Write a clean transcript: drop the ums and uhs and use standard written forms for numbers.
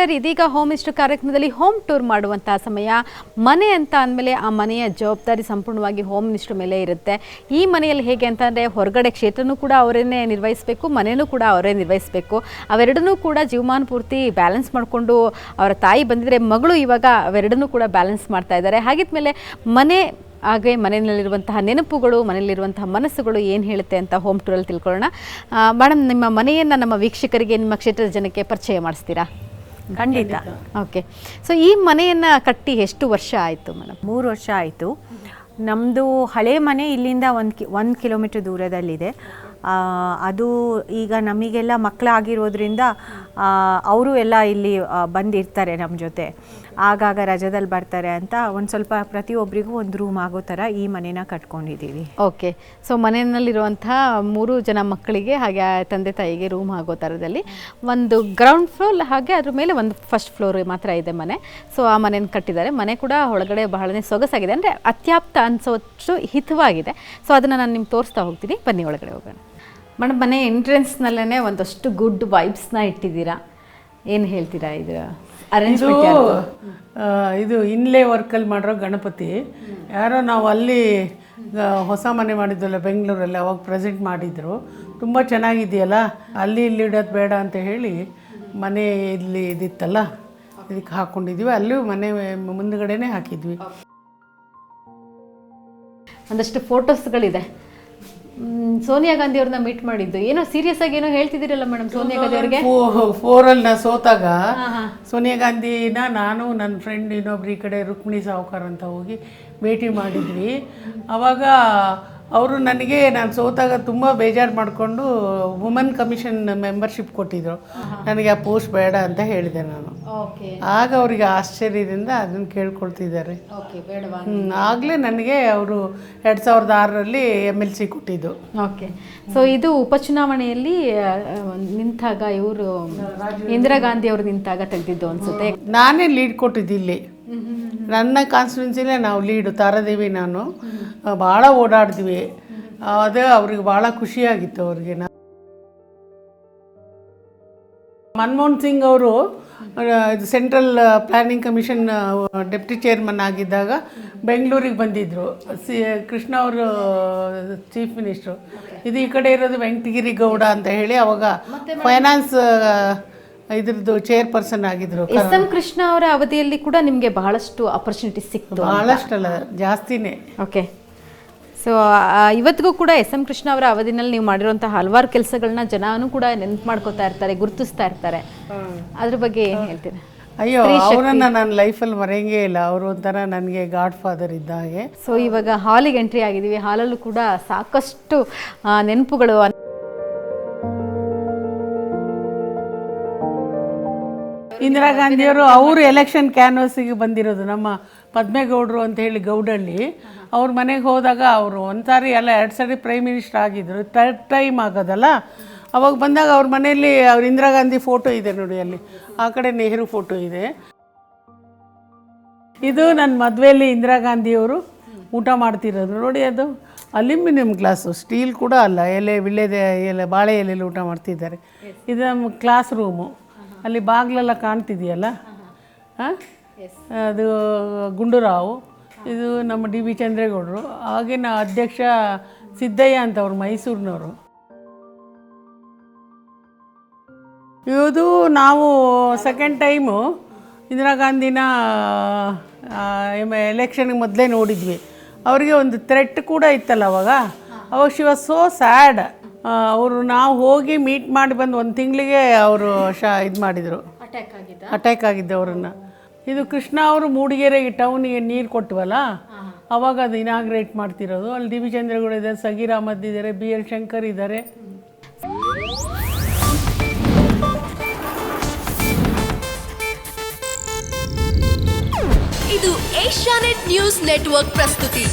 Sir, ಇದೀಗ home minister ಕಾರ್ಯಕ್ರಮದಲ್ಲಿ home tour ಮಾಡುವಂತಹ ಸಮಯ. ಮನೆ ಅಂತ ಅಂದಮೇಲೆ ಆ ಮನೆಯ ಜವಾಬ್ದಾರಿ ಸಂಪೂರ್ಣವಾಗಿ ಹೋಮ್ ಮಿನಿಸ್ಟರ್ ಮೇಲೆ ಇರುತ್ತೆ. ಈ ಮನೆಯಲ್ಲಿ ಹೇಗೆ ಅಂತಂದರೆ ಹೊರಗಡೆ ಕ್ಷೇತ್ರನೂ ಕೂಡ ಅವರೇನೇ ನಿರ್ವಹಿಸಬೇಕು, ಮನೆಯೂ ಕೂಡ ಅವರೇ ನಿರ್ವಹಿಸಬೇಕು. ಅವೆರಡನ್ನೂ ಕೂಡ ಜೀವಮಾನ ಪೂರ್ತಿ ಬ್ಯಾಲೆನ್ಸ್ ಮಾಡಿಕೊಂಡು ಅವರ ತಾಯಿ ಬಂದಿದ್ದರೆ ಮಗಳು ಇವಾಗ ಅವೆರಡನ್ನೂ ಕೂಡ ಬ್ಯಾಲೆನ್ಸ್ ಮಾಡ್ತಾ ಇದ್ದಾರೆ. ಹಾಗಿದ್ಮೇಲೆ ಮನೆ ಹಾಗೆ ಮನೆಯಲ್ಲಿರುವಂತಹ ನೆನಪುಗಳು, ಮನೆಯಲ್ಲಿರುವಂತಹ ಮನಸ್ಸುಗಳು ಏನು ಹೇಳುತ್ತೆ ಅಂತ ಹೋಮ್ ಟೂರಲ್ಲಿ ತಿಳ್ಕೊಳ್ಳೋಣ. ಮೇಡಮ್, ನಿಮ್ಮ ಮನೆಯನ್ನು ನಮ್ಮ ವೀಕ್ಷಕರಿಗೆ, ನಿಮ್ಮ ಕ್ಷೇತ್ರದ ಜನಕ್ಕೆ ಪರಿಚಯ ಮಾಡಿಸ್ತೀರಾ? ಖಂಡಿತ. ಓಕೆ. ಸೊ ಈ ಮನೆಯನ್ನು ಕಟ್ಟಿ ಎಷ್ಟು ವರ್ಷ ಆಯಿತು ಮೇಡಮ್? 3 ವರ್ಷ ಆಯಿತು. ನಮ್ಮದು ಹಳೆ ಮನೆ ಇಲ್ಲಿಂದ 1 ಕಿಲೋಮೀಟ್ರ್ ದೂರದಲ್ಲಿದೆ. ಅದು ಈಗ ನಮಗೆಲ್ಲ ಮಕ್ಕಳಾಗಿರೋದ್ರಿಂದ ಅವರು ಎಲ್ಲ ಇಲ್ಲಿ ಬಂದಿರ್ತಾರೆ ನಮ್ಮ ಜೊತೆ. ಆಗಾಗ ರಜದಲ್ಲಿ ಬರ್ತಾರೆ ಅಂತ ಒಂದು ಸ್ವಲ್ಪ ಪ್ರತಿಯೊಬ್ಬರಿಗೂ ಒಂದು ರೂಮ್ ಆಗೋ ಥರ ಈ ಮನೇನ ಕಟ್ಕೊಂಡಿದ್ದೀವಿ. ಓಕೆ. ಸೊ ಮನೆಯಲ್ಲಿರುವಂಥ 3 ಜನ ಮಕ್ಕಳಿಗೆ ಹಾಗೆ ತಂದೆ ತಾಯಿಗೆ ರೂಮ್ ಆಗೋ ಥರದಲ್ಲಿ ಒಂದು ಗ್ರೌಂಡ್ ಫ್ಲೋರ್, ಹಾಗೆ ಅದ್ರ ಮೇಲೆ ಒಂದು ಫಸ್ಟ್ ಫ್ಲೋರ್ ಮಾತ್ರ ಇದೆ ಮನೆ. ಸೊ ಆ ಮನೆಯನ್ನು ಕಟ್ಟಿದ್ದಾರೆ. ಮನೆ ಕೂಡ ಒಳಗಡೆ ಬಹಳನೇ ಸೊಗಸಾಗಿದೆ, ಅಂದರೆ ಅತ್ಯಾಪ್ತ ಅನಿಸೋಷ್ಟು ಹಿತವಾಗಿದೆ. ಸೊ ಅದನ್ನು ನಾನು ನಿಮ್ಗೆ ತೋರಿಸ್ತಾ ಹೋಗ್ತೀನಿ, ಬನ್ನಿ ಒಳಗಡೆ ಹೋಗೋಣ. ಮೇಡಮ್, ಮನೆ ಎಂಟ್ರೆನ್ಸ್ನಲ್ಲೇ ಒಂದಷ್ಟು ಗುಡ್ ವೈಬ್ಸ್ನ ಇಟ್ಟಿದ್ದೀರಾ, ಏನು ಹೇಳ್ತೀರಾ ಇದರ ಅರೇಂಜ್ಮೆಂಟ್? ಇದು ಇನ್ಲೇ ವರ್ಕಲ್ಲಿ ಮಾಡಿರೋ ಗಣಪತಿ. ಯಾರೋ ನಾವು ಅಲ್ಲಿ ಹೊಸ ಮನೆ ಮಾಡಿದ್ವಲ್ಲ ಬೆಂಗಳೂರಲ್ಲಿ, ಅವಾಗ ಪ್ರೆಸೆಂಟ್ ಮಾಡಿದ್ರು. ತುಂಬ ಚೆನ್ನಾಗಿದೆಯಲ್ಲ, ಅಲ್ಲಿ ಇಲ್ಲಿ ಇಡೋದು ಬೇಡ ಅಂತ ಹೇಳಿ ಮನೆ ಇಲ್ಲಿ ಇದಿತ್ತಲ್ಲ, ಇದಕ್ಕೆ ಹಾಕ್ಕೊಂಡಿದ್ವಿ. ಅಲ್ಲೂ ಮನೆ ಮುಂದುಗಡೆನೇ ಹಾಕಿದ್ವಿ. ಒಂದಷ್ಟು ಫೋಟೋಸ್ಗಳಿದೆ. ಸೋನಿಯಾ ಗಾಂಧಿ ಅವ್ರನ್ನ ಮೀಟ್ ಮಾಡಿದ್ದು, ಏನೋ ಸೀರಿಯಸ್ ಆಗಿ ಏನೋ ಹೇಳ್ತಿದ್ದೀರಲ್ಲ ಮೇಡಮ್ ಸೋನಿಯಾ ಗಾಂಧಿ ಅವ್ರಿಗೆ? 4 ನಾ ಸೋತಾಗ ಸೋನಿಯಾ ಗಾಂಧಿನ ನಾನು ನನ್ನ ಫ್ರೆಂಡ್ ಇನ್ನೊಬ್ರು ಈ ಕಡೆ ರುಕ್ಮಿಣಿ ಸಾವ್ಕಾರ್ ಅಂತ ಹೋಗಿ ಭೇಟಿ ಮಾಡಿದ್ವಿ. ಆವಾಗ ಅವರು ನನಗೆ ನಾನು ಸೋತಾಗ ತುಂಬ ಬೇಜಾರು ಮಾಡಿಕೊಂಡು ವುಮನ್ ಕಮಿಷನ್ ಮೆಂಬರ್ಶಿಪ್ ಕೊಟ್ಟಿದ್ರು. ನನಗೆ ಆ ಪೋಸ್ಟ್ ಬೇಡ ಅಂತ ಹೇಳಿದೆ ನಾನು. ಆಗ ಅವರಿಗೆ ಆಶ್ಚರ್ಯದಿಂದ ಅದನ್ನು ಕೇಳ್ಕೊಳ್ತಿದ್ದಾರೆ. ಆಗಲೇ ನನಗೆ ಅವರು 2006ರಲ್ಲಿ MLC ಕೊಟ್ಟಿದ್ದು. ಓಕೆ. ಸೊ ಇದು ಉಪಚುನಾವಣೆಯಲ್ಲಿ ನಿಂತಾಗ ಇವರು ಇಂದಿರಾ ಗಾಂಧಿ ಅವರು ನಿಂತಾಗ ತೆಗೆದಿದ್ದು ಅನ್ಸುತ್ತೆ. ನಾನೇ ಲೀಡ್ ಕೊಟ್ಟಿದ್ದು ಇಲ್ಲಿ, ನನ್ನ ಕಾನ್ಸ್ಟಿಟ್ಯೂನ್ಸಿಲೇ ನಾವು ಲೀಡು. ತಾರಾದೇವಿ ನಾನು ಭಾಳ ಓಡಾಡಿದ್ವಿ. ಅದೇ ಅವ್ರಿಗೆ ಭಾಳ ಖುಷಿಯಾಗಿತ್ತು ಅವ್ರಿಗೆ. ಮನಮೋಹನ್ ಸಿಂಗ್ ಅವರು central planning commission deputy chairman ಆಗಿದ್ದಾಗ ಬೆಂಗಳೂರಿಗೆ ಬಂದಿದ್ದರು. ಕೃಷ್ಣ ಅವರು ಚೀಫ್ ಮಿನಿಸ್ಟ್ರು. ಇದು ಈ ಕಡೆ ಇರೋದು ವೆಂಕಟಗಿರಿ ಗೌಡ ಅಂತ ಹೇಳಿ ಅವಾಗ ಫೈನಾನ್ಸ್ ಇದ್ರದ್ದು ಚೇರ್ಪರ್ಸನ್ ಆಗಿದ್ರು. SM ಕೃಷ್ಣ ಅವರ ಅವಧಿಯಲ್ಲಿ ಕೂಡ ನಿಮಗೆ ಬಹಳಷ್ಟು ಅಪರ್ಚುನಿಟಿ ಸಿಕ್ತು? ಬಹಳಷ್ಟಲ್ಲ, ಜಾಸ್ತಿನೇ. ಓಕೆ. ಸೊ ಇವತ್ತಿಗೂ ಕೂಡ SM ಕೃಷ್ಣ ಅವರ ಅವಧಿನಲ್ಲಿ ನೀವು ಮಾಡಿರುವಂತಹ ಹಲವಾರು ಕೆಲಸಗಳನ್ನ ಜನನೂ ಕೂಡ ನೆನಪು ಮಾಡ್ಕೋತಾ ಇರ್ತಾರೆ, ಗುರುತಿಸ್ತಾ ಇರ್ತಾರೆ. ಅದ್ರ ಬಗ್ಗೆ ಏನು ಹೇಳ್ತೀರಾ? ಅಯ್ಯೋ, ಅವರನ್ನು ನನ್ನ ಲೈಫಲ್ಲಿ ಮರೆಯಂಗೇ ಇಲ್ಲ. ಅವರು ಒಂಥರ ನನಗೆ ಗಾಡ್ ಫಾದರ್ ಇದ್ದ ಹಾಗೆ. ಸೊ ಇವಾಗ ಹಾಲಿಗೆ ಎಂಟ್ರಿ ಆಗಿದ್ದೀವಿ. ಹಾಲಲ್ಲೂ ಕೂಡ ಸಾಕಷ್ಟು ನೆನಪುಗಳು. ಇಂದಿರಾ ಗಾಂಧಿಯವರು ಅವರು ಎಲೆಕ್ಷನ್ ಕ್ಯಾನ್ವಸಿಗೆ ಬಂದಿರೋದು. ನಮ್ಮ ಪದ್ಮೇಗೌಡರು ಅಂತ ಹೇಳಿ ಗೌಡಳ್ಳಿ, ಅವ್ರ ಮನೆಗೆ ಹೋದಾಗ ಅವರು ಒಂದು ಸಾರಿ ಅಲ್ಲ 2 ಸಾರಿ ಪ್ರೈಮ್ ಮಿನಿಸ್ಟರ್ ಆಗಿದ್ದರು. 3rd time ಆಗೋದಲ್ಲ. ಅವಾಗ ಬಂದಾಗ ಅವ್ರ ಮನೆಯಲ್ಲಿ ಅವ್ರ ಇಂದಿರಾ ಗಾಂಧಿ ಫೋಟೋ ಇದೆ ನೋಡಿ, ಅಲ್ಲಿ ಆ ಕಡೆ ನೆಹರು ಫೋಟೋ ಇದೆ. ಇದು ನನ್ನ ಮದುವೆಯಲ್ಲಿ ಇಂದಿರಾ ಗಾಂಧಿಯವರು ಊಟ ಮಾಡ್ತಿರೋದು ನೋಡಿ. ಅದು ಅಲ್ಯೂಮಿನಿಯಂ ಗ್ಲಾಸು, ಸ್ಟೀಲ್ ಕೂಡ ಅಲ್ಲ, ವಿಳ್ಯದೆ ಎಲೆ, ಬಾಳೆ ಎಲೆಯಲ್ಲಿ ಊಟ ಮಾಡ್ತಿದ್ದಾರೆ. ಇದು ನಮ್ಮ ಕ್ಲಾಸ್ ರೂಮು. ಅಲ್ಲಿ ಬಾಗಿಲೆಲ್ಲ ಕಾಣ್ತಿದೆಯಲ್ಲ, ಅದು ಗುಂಡೂರಾವ್. ಇದು ನಮ್ಮ DB ಚಂದ್ರೇಗೌಡರು. ಆಗಿನ ಅಧ್ಯಕ್ಷ ಸಿದ್ದಯ್ಯ ಅಂತ ಅವರು ಮೈಸೂರಿನವರು. ಇದು ನಾವು ಸೆಕೆಂಡ್ ಟೈಮು ಇಂದಿರಾ ಗಾಂಧಿನ ಎಲೆಕ್ಷನ್ಗೆ ಮೊದಲೇ ನೋಡಿದ್ವಿ. ಅವರಿಗೆ ಒಂದು ಥ್ರೆಟ್ ಕೂಡ ಇತ್ತಲ್ಲ ಅವಾಗ ಶಿ ವಾಸ್ ಸೋ ಸ್ಯಾಡ್. ಅವರು ನಾವು ಹೋಗಿ ಮೀಟ್ ಮಾಡಿ ಬಂದು 1 ತಿಂಗಳಿಗೆ ಅವರು ಇದು ಮಾಡಿದರು, ಅಟ್ಯಾಕ್ ಆಗಿದ್ದು ಅವರನ್ನು. ಇದು ಕೃಷ್ಣ ಅವರು ಮೂಡಿಗೆರೆಗೆ ಟೌನಿಗೆ ನೀರು ಕೊಟ್ಟವಲ್ಲ, ಅವಾಗ ಅದು ಇನಾಗ್ರೇಟ್ ಮಾಡ್ತಿರೋದು. ಅಲ್ಲಿ DB ಚಂದ್ರಗೌಡ ಇದ್ದಾರೆ, ಸಗೀರ್ ಅಹಮದ್ ಇದ್ದಾರೆ, BL ಶಂಕರ್ ಇದ್ದಾರೆ. ಇದು ಏಷ್ಯಾನೆಟ್ ನ್ಯೂಸ್ ನೆಟ್ವರ್ಕ್ ಪ್ರಸ್ತುತಿ.